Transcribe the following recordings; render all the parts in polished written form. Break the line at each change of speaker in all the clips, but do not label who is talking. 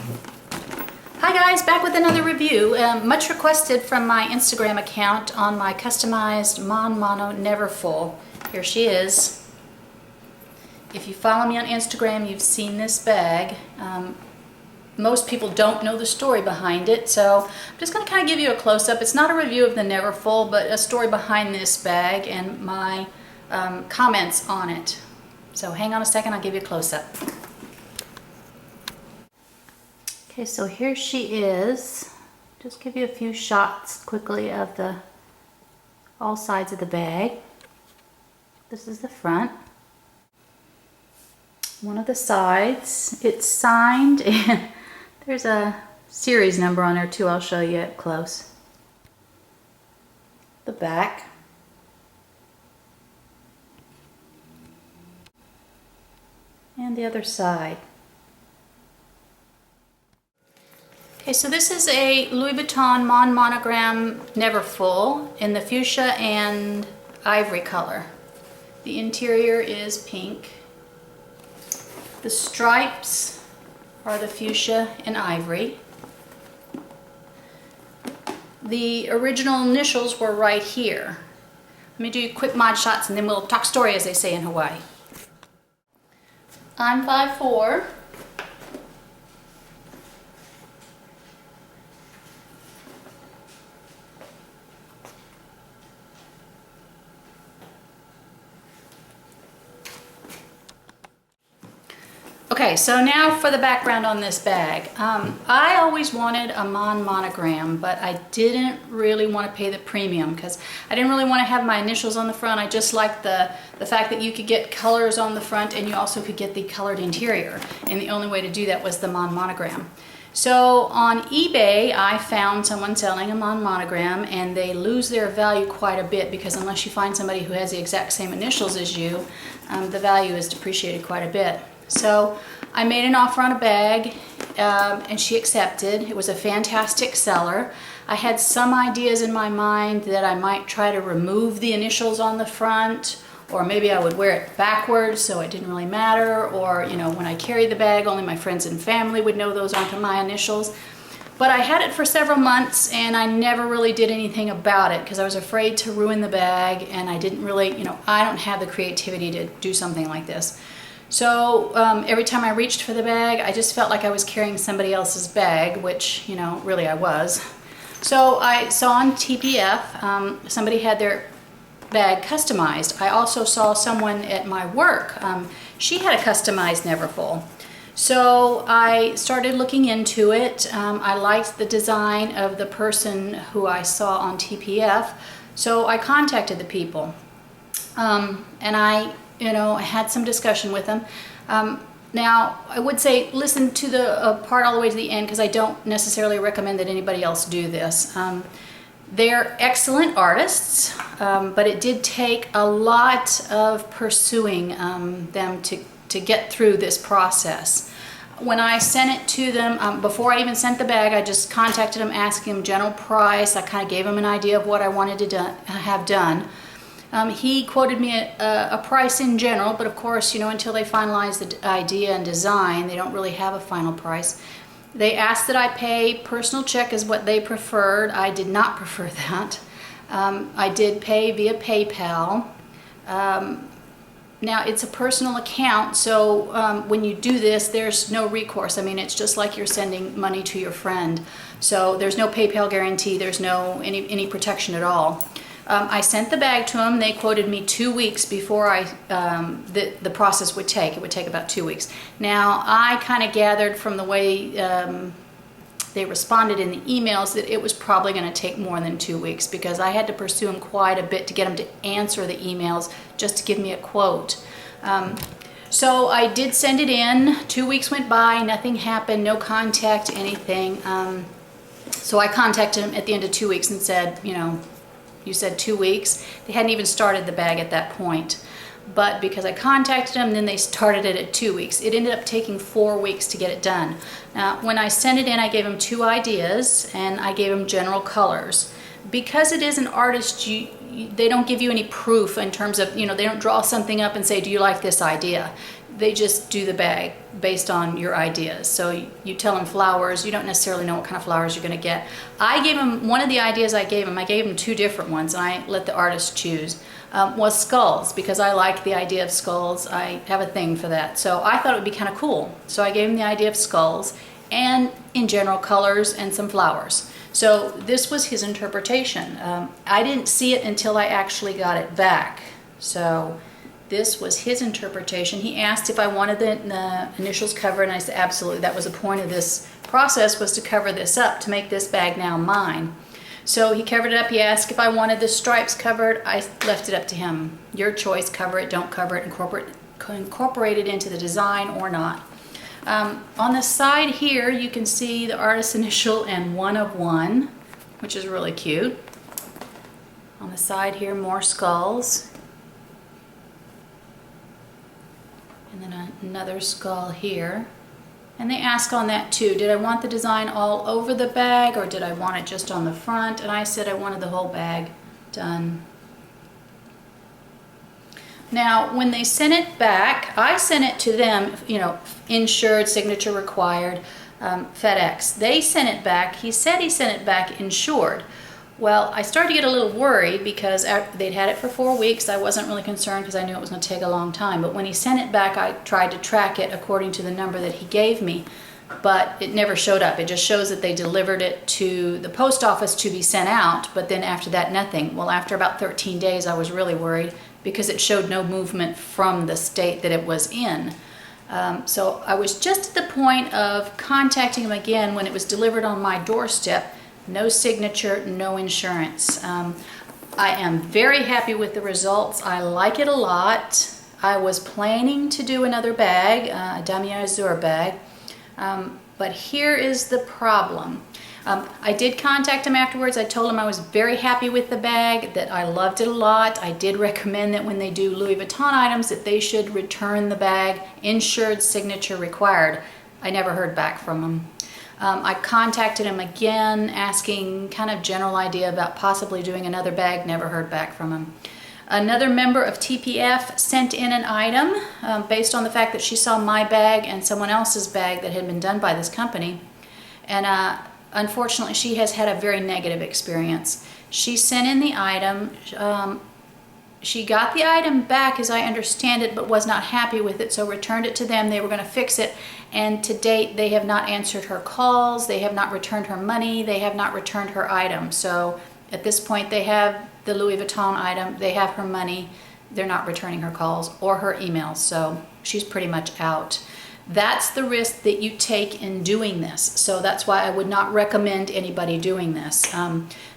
Hi guys, back with another review. Much requested from my Instagram account on my customized Mon Mono Neverfull. Here she is. If you follow me on Instagram, you've seen this bag. Most people don't know the story behind it, so I'm just going to kind of give you a close-up. It's not a review of the Neverfull, but a story behind this bag and my comments on it. So hang on a second, I'll give you a close-up. Okay, so here she is. Just give you a few shots quickly of all sides of the bag. This is the front. One of the sides, it's signed, and there's a series number on there too. I'll show you up close. The back. And the other side. Okay, so this is a Louis Vuitton Mon Monogram Neverfull in the fuchsia and ivory color. The interior is pink. The stripes are the fuchsia and ivory. The original initials were right here. Let me do quick mod shots and then we'll talk story, as they say in Hawaii. I'm 5'4". Okay, so now for the background on this bag. I always wanted a Mon monogram, but I didn't really want to pay the premium because I didn't really want to have my initials on the front. I just liked the fact that you could get colors on the front and you also could get the colored interior. And the only way to do that was the Mon monogram. So on eBay, I found someone selling a Mon monogram, and they lose their value quite a bit because unless you find somebody who has the exact same initials as you, the value is depreciated quite a bit. So I made an offer on a bag and she accepted. It was a fantastic seller. I had some ideas in my mind that I might try to remove the initials on the front, or maybe I would wear it backwards so it didn't really matter, or you know, when I carried the bag only my friends and family would know those aren't my initials. But I had it for several months and I never really did anything about it because I was afraid to ruin the bag, and I didn't really, you know, I don't have the creativity to do something like this. So every time I reached for the bag, I just felt like I was carrying somebody else's bag, which, you know, really I was. So I saw on TPF, somebody had their bag customized. I also saw someone at my work, she had a customized Neverfull. So I started looking into it. I liked the design of the person who I saw on TPF, so I contacted the people. And I had some discussion with them. Now, I would say listen to the part all the way to the end because I don't necessarily recommend that anybody else do this. They're excellent artists, but it did take a lot of pursuing them to get through this process. When I sent it to them, before I even sent the bag, I just contacted them asking them general price. I kind of gave them an idea of what I wanted to have done. He quoted me a price in general, but of course, you know, until they finalize the idea and design, they don't really have a final price. They asked that I pay personal check is what they preferred. I did not prefer that. I did pay via PayPal. Now, it's a personal account, so when you do this, there's no recourse. I mean, it's just like you're sending money to your friend. So there's no PayPal guarantee. There's no any protection at all. I sent the bag to them. They quoted me 2 weeks before the process would take. It would take about 2 weeks. Now, I kind of gathered from the way they responded in the emails that it was probably going to take more than 2 weeks because I had to pursue them quite a bit to get them to answer the emails just to give me a quote. So I did send it in. 2 weeks went by, nothing happened, no contact, anything. So I contacted them at the end of 2 weeks and said, you know, you said 2 weeks. They hadn't even started the bag at that point. But because I contacted them, then they started it at 2 weeks. It ended up taking 4 weeks to get it done. Now, when I sent it in, I gave them 2 ideas and I gave them general colors. Because it is an artist, they don't give you any proof in terms of, you know, they don't draw something up and say, do you like this idea? they just do the bag based on your ideas. So you tell them flowers, you don't necessarily know what kind of flowers you're going to get. I gave them, one of the ideas I gave them two different ones, and I let the artist choose, was skulls, because I like the idea of skulls. I have a thing for that. So I thought it would be kind of cool. So I gave him the idea of skulls and in general colors and some flowers. So this was his interpretation. I didn't see it until I actually got it back. So this was his interpretation. He asked if I wanted the initials covered, and I said absolutely. That was the point of this process, was to cover this up, to make this bag now mine. So he covered it up. He asked if I wanted the stripes covered. I left it up to him. Your choice, cover it, don't cover it, incorporate it into the design or not. On the side here, you can see the artist's initial and 1 of 1, which is really cute. On the side here, more skulls. And then another skull here. And they ask on that too, did I want the design all over the bag or did I want it just on the front? And I said I wanted the whole bag done. Now, when they sent it back, I sent it to them, you know, insured, signature required, FedEx. They sent it back. He said he sent it back insured. Well, I started to get a little worried because they'd had it for 4 weeks. I wasn't really concerned because I knew it was going to take a long time. But when he sent it back, I tried to track it according to the number that he gave me. But it never showed up. It just shows that they delivered it to the post office to be sent out. But then after that, nothing. Well, after about 13 days, I was really worried because it showed no movement from the state that it was in. So I was just at the point of contacting him again when it was delivered on my doorstep. No signature, no insurance. I am very happy with the results. I like it a lot. I was planning to do another bag, a damier azur bag, but here is the problem. I did contact him afterwards. I told him I was very happy with the bag, that I loved it a lot. I did recommend that when they do Louis Vuitton items that they should return the bag, insured, signature required. I never heard back from him. I contacted him again, asking kind of general idea about possibly doing another bag. Never heard back from him. Another member of TPF sent in an item based on the fact that she saw my bag and someone else's bag that had been done by this company. And unfortunately, she has had a very negative experience. She sent in the item. She got the item back, as I understand it, but was not happy with it, so returned it to them. They were going to fix it, and to date, they have not answered her calls. They have not returned her money. They have not returned her item. So at this point, they have the Louis Vuitton item. They have her money. They're not returning her calls or her emails, so she's pretty much out. That's the risk that you take in doing this. So that's why I would not recommend anybody doing this.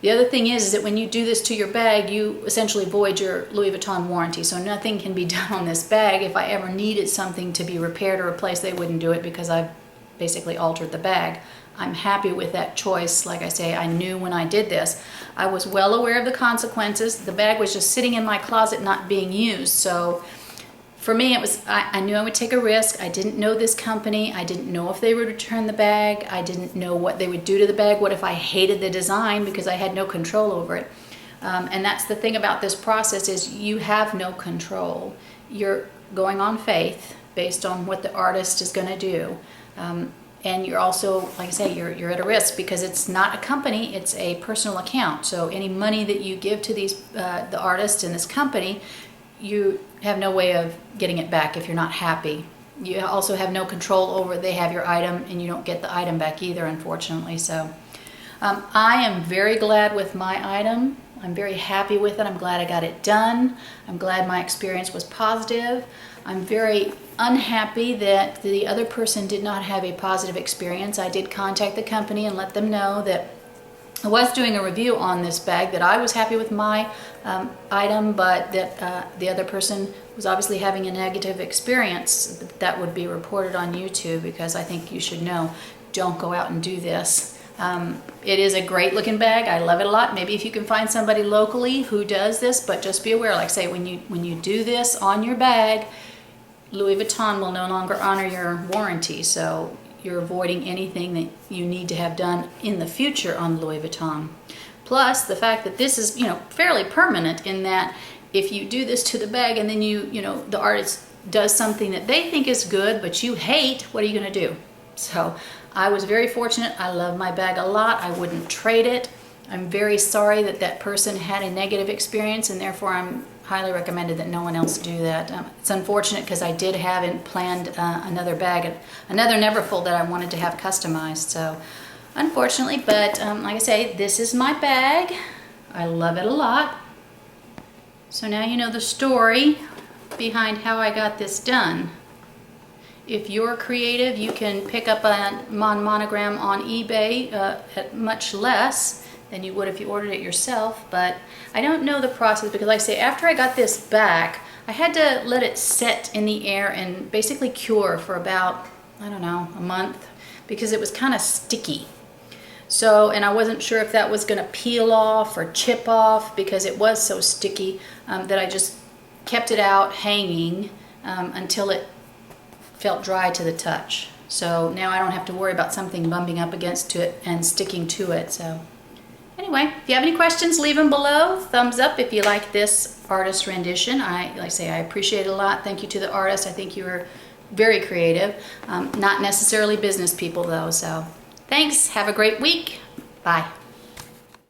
The other thing is that when you do this to your bag, you essentially void your Louis Vuitton warranty. So nothing can be done on this bag. If I ever needed something to be repaired or replaced, they wouldn't do it because I've basically altered the bag. I'm happy with that choice. Like I say, I knew when I did this. I was well aware of the consequences. The bag was just sitting in my closet not being used. So for me, it was, I knew I would take a risk. I didn't know this company. I didn't know if they would return the bag. I didn't know what they would do to the bag. What if I hated the design because I had no control over it? And that's the thing about this process is you have no control. You're going on faith based on what the artist is going to do. And you're also, like I say, you're at a risk because it's not a company, it's a personal account. So any money that you give to these the artist and this company, you have no way of getting it back if you're not happy. You also have no control over, they have your item and you don't get the item back either, unfortunately. So I am very glad with my item. I'm very happy with it. I'm glad I got it done. I'm glad my experience was positive. I'm very unhappy that the other person did not have a positive experience. I did contact the company and let them know that I was doing a review on this bag, that I was happy with my item, but that the other person was obviously having a negative experience. That would be reported on YouTube because I think you should know, don't go out and do this. It is a great looking bag. I love it a lot. Maybe if you can find somebody locally who does this, but just be aware, like say, when you do this on your bag, Louis Vuitton will no longer honor your warranty. So you're avoiding anything that you need to have done in the future on Louis Vuitton. Plus the fact that this is, fairly permanent in that if you do this to the bag and then the artist does something that they think is good, but you hate, what are you gonna do? So I was very fortunate. I love my bag a lot. I wouldn't trade it. I'm very sorry that that person had a negative experience, and therefore I'm highly recommended that no one else do that. It's unfortunate because I did have and planned another bag, another Neverfull that I wanted to have customized. So unfortunately, but like I say, this is my bag. I love it a lot. So now you know the story behind how I got this done. If you're creative, you can pick up a monogram on eBay at much less than you would if you ordered it yourself, but I don't know the process because like I say, after I got this back, I had to let it set in the air and basically cure for about, I don't know, a month because it was kind of sticky. So, and I wasn't sure if that was going to peel off or chip off because it was so sticky that I just kept it out hanging until it felt dry to the touch. So now I don't have to worry about something bumping up against it and sticking to it. So anyway, if you have any questions, leave them below. Thumbs up if you like this artist rendition. Like I say, I appreciate it a lot. Thank you to the artist. I think you were very creative. Not necessarily business people though. So thanks. Have a great week. Bye.